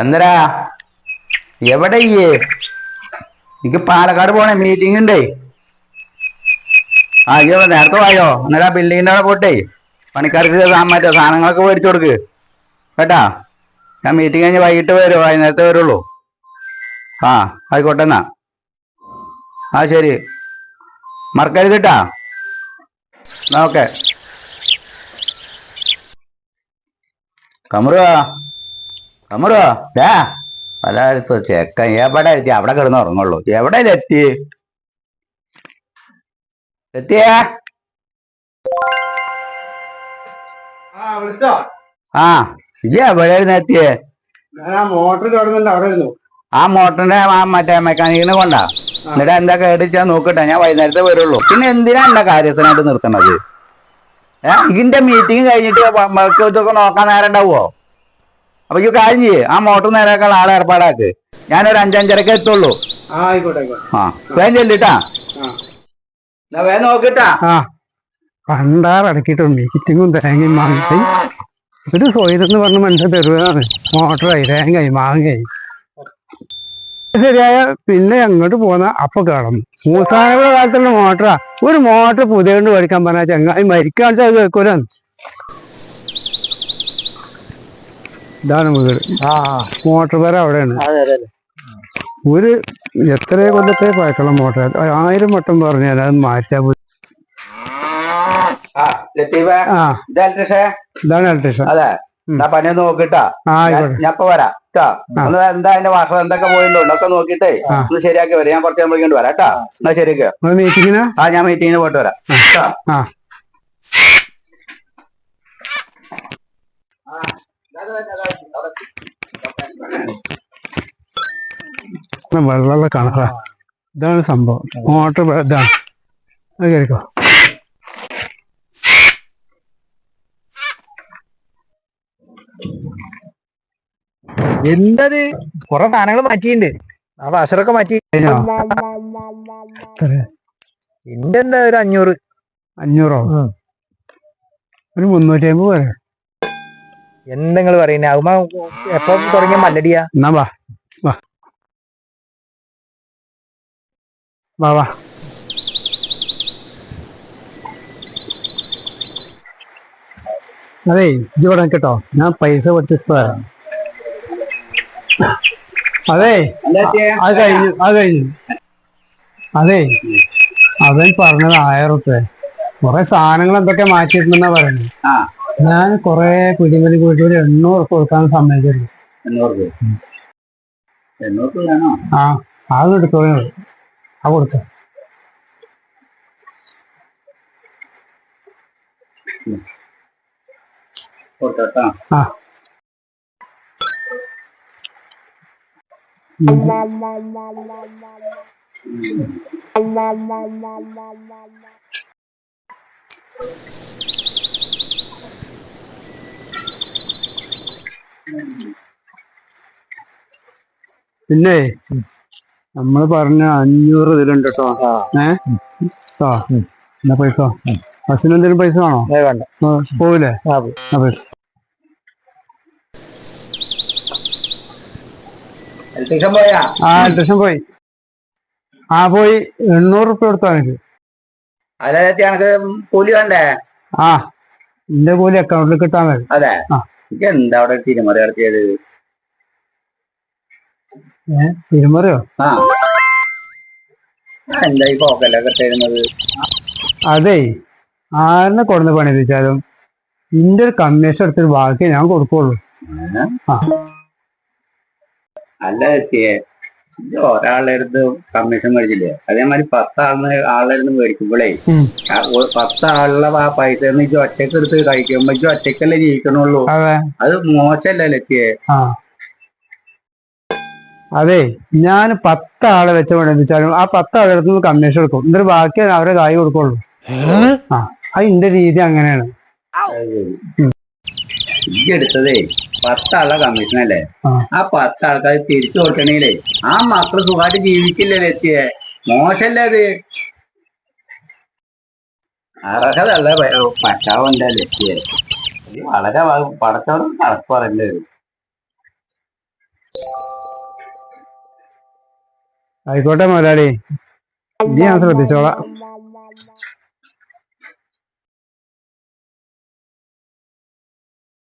ചന്ദ്രാ എവിടെ എനിക്ക് പാലക്കാട് പോണേ മീറ്റിംഗ് ഉണ്ടേ. അയ്യോ നേരത്തെ വായോ. അന്നേരം ആ ബിൽഡിങ്ങിന്റെ അവിടെ പോട്ടെ പണിക്കാർക്ക് മറ്റേ സാധനങ്ങളൊക്കെ മേടിച്ചു കൊടുക്ക് കേട്ടാ. ഞാൻ മീറ്റിംഗ് കഴിഞ്ഞ് വൈകിട്ട് വരും, വൈകുന്നേരത്തെ വരുള്ളൂ. ആ ആയിക്കോട്ടെ എന്നാ. ആ ശരി, മറക്കരുതിട്ടാ. എന്നാ ഓക്കെ. കമറുവാ കമറുവാ ഡാ പലയിടത്ത് ചെക്കൻ എവിടെ എത്തി? അവിടെ കിടന്ന് ഉറങ്ങുള്ളൂ. എവിടെ എത്തി? എത്തിയേ? ആ ഇല്ല എവിടെയായിരുന്നു എത്തിയേ? മോട്ടർ കിടന്നുണ്ട് അവിടെ ഇരുന്നു. ആ മോട്ടറിന്റെ മറ്റേ മെക്കാനിക്കിനെ കൊണ്ടാ. എന്നിട്ട് എന്താ കേട്ടിച്ചാ നോക്കട്ടെ, ഞാൻ വൈകുന്നേരത്തെ വരുള്ളൂ. പിന്നെ എന്തിനാ എന്റെ കാര്യസ്ഥനായിട്ട് നിർത്തണത്? ഇതിന്റെ മീറ്റിംഗ് കഴിഞ്ഞിട്ട് ഇതൊക്കെ നോക്കാൻ നേരം ഉണ്ടാവുമോ? അപ്പൊ ഈ കാര്യം ചെയ്യേ, ആ മോട്ടർ നേരാക്കാൻ ആളെ ഏർപ്പാടാക്ക്. ഞാനൊരു 5-5:30 എത്തുള്ളൂ. ആ വേഗം ചെല്ലിട്ടാ. വേഗം നോക്കിട്ടാ. പണ്ടാറടക്കിയിട്ടും മീറ്റിങ്ങും തേങ്ങയും മാങ്ങായി ഒരു സ്വയതെന്ന് പറഞ്ഞ മനുഷ്യൻ തരുവതാണ്. മോട്ടറായി തേങ്ങയായി മാങ്ങയായി ശരിയായ പിന്നെ അങ്ങോട്ട് പോന്ന അപ്പൊ കിടന്നു. മൂസാനയുടെ കാലത്തുള്ള മോട്ടറാ. ഒരു മോട്ടർ പുതിയകൊണ്ട് പഠിക്കാൻ പറഞ്ഞാൽ ചങ്ങായി മരിക്കാഴ്ച അത് കേൾക്കൂലാണ്. ഇതാണ് വീട്. മോട്ടർ പേര അവിടെയാണ്. ഒരു എത്ര കൊല്ലത്തെ പഴക്കമുള്ള മോട്ടർ, 1000 വട്ടം പറഞ്ഞാൽ അത് മാറ്റാൻ. ഇതാണ് ഇലക്ട്രീഷ്യൻ. അതെ, പണിയൊന്ന് നോക്കിട്ടാ. ഞാൻ ഇപ്പൊ വരാം. എന്താ അതിന്റെ വാഷർ എന്തൊക്കെ പോയിട്ടുണ്ടോ ഒക്കെ നോക്കിട്ടേ ഒന്ന് ശരിയാക്കി വരാം. ഞാൻ കുറച്ച് വിളിക്കൊണ്ട് വരാം കേട്ടാ. എന്നാ ശരിക്ക്. മീറ്റിങ്ങിന് ഞാൻ മീറ്റിങ്ങിന് പോയിട്ട് വരാം. വെള്ളമുള്ള കണക്കാ. ഇതാണ് സംഭവം. മോട്ടർ ഇതാണ്. അത് കേൾക്കോ. എന്തത് കൊറേ സാധനങ്ങൾ മാറ്റിയിട്ടുണ്ട്. ആ വാഷറൊക്കെ മാറ്റി. എന്റെ എന്താ ഒരു 500. 500? ഒരു 350 വരെ. എന്തെങ്ങൾ പറയുന്നേ? ആവുമ്പോ എപ്പോ തുടങ്ങിയ മല്ലടിയാ. എന്നാ വാ വാ വാ വാ. അതേ ഇജ്ജോടെ കേട്ടോ, ഞാൻ പൈസ പഠിച്ചിട്ട് വരാം. അതേ അത് കഴിഞ്ഞു. അതേ അവൻ പറഞ്ഞത് 1000 റുപ്യ. കൊറേ സാധനങ്ങൾ എന്തൊക്കെ മാറ്റിയിട്ടുണ്ടെന്നാ പറയുന്നത്. ഞാൻ കൊറേ പിടിമതി പോയിട്ട് ഒരു 800 റുപ്യ കൊടുക്കാൻ സമ്മതിച്ചിരുന്നു. അത് എടുത്തോളൂ. ആ കൊടുക്ക. ആ പിന്നെ നമ്മള് പറഞ്ഞ 500 ഇതിലുണ്ട് കേട്ടോ. എന്നാ പൈസ ബസ്സിന് എന്തെങ്കിലും പൈസ വേണോ? വേണ്ട. പോവില്ലേ? പൈസ ഇലക്ട്രീഷ്യൻ പോയി. പോയി 800 റുപ്യ കൊടുത്താ എനിക്ക്. അതെനിക്ക് കൂലി വേണ്ടേ? എന്റെ കൂലി അക്കൗണ്ടിൽ കിട്ടാൻ മതി. അതെ. എന്താ അവിടെ തിരുമറി നടത്തിയത്? തിരുമറിയോ? എന്താ ഈ പോക്കല്ലൊക്കെ തരുന്നത്? അതേ ആരിനെ കൊടുന്ന് പണിപ്പിച്ചാലും ഇന്റെ ഒരു കമ്മീഷൻ എടുത്തൊരു ബാക്കി ഞാൻ കൊടുക്കുള്ളൂ. അല്ല എത്തിയേ, ഒരാളുടെ അടുത്ത് കമ്മീഷൻ മേടിച്ചില്ലേ, അതേമാതിരി 10 ആളുടെ അടുത്ത് മേടിക്കുമ്പോഴേ 10 ആളുള്ള ആ പൈസ ഒറ്റക്ക് എടുത്ത് കഴിക്കുമ്പോ ഒറ്റക്കല്ലേ ജീവിക്കണുള്ളൂ. അത് മോശമല്ലേ എത്തിയേ? അതെ ഞാൻ 10 ആളെ വെച്ച് പഠിപ്പിച്ചാലും ആ 10 ആളുടെ അടുത്ത് കമ്മീഷൻ എടുക്കും. എന്നിട്ട് ബാക്കി അവരെ കായ് കൊടുക്കുള്ളൂ. അത് ഇന്റെ രീതി അങ്ങനെയാണ്. എടുത്തതേ 10 ആളുടെ കമ്മീഷൻ അല്ലേ? ആ 10 ആൾക്കാർ തിരിച്ചു കൊടുക്കണേലേ ആ മക്കള് സുഖമായിട്ട് ജീവിക്കില്ലേ എത്തിയേ? മോശല്ലേ അത്? അർഹതല്ല പറ്റാവണ്ട എത്തിയേ. വളരെ പടച്ചോടും കണക്ക് പറയേണ്ടി വരും. ആയിക്കോട്ടെ മുതലാളി, ഇത് ഞാൻ ശ്രദ്ധിച്ചോളാം.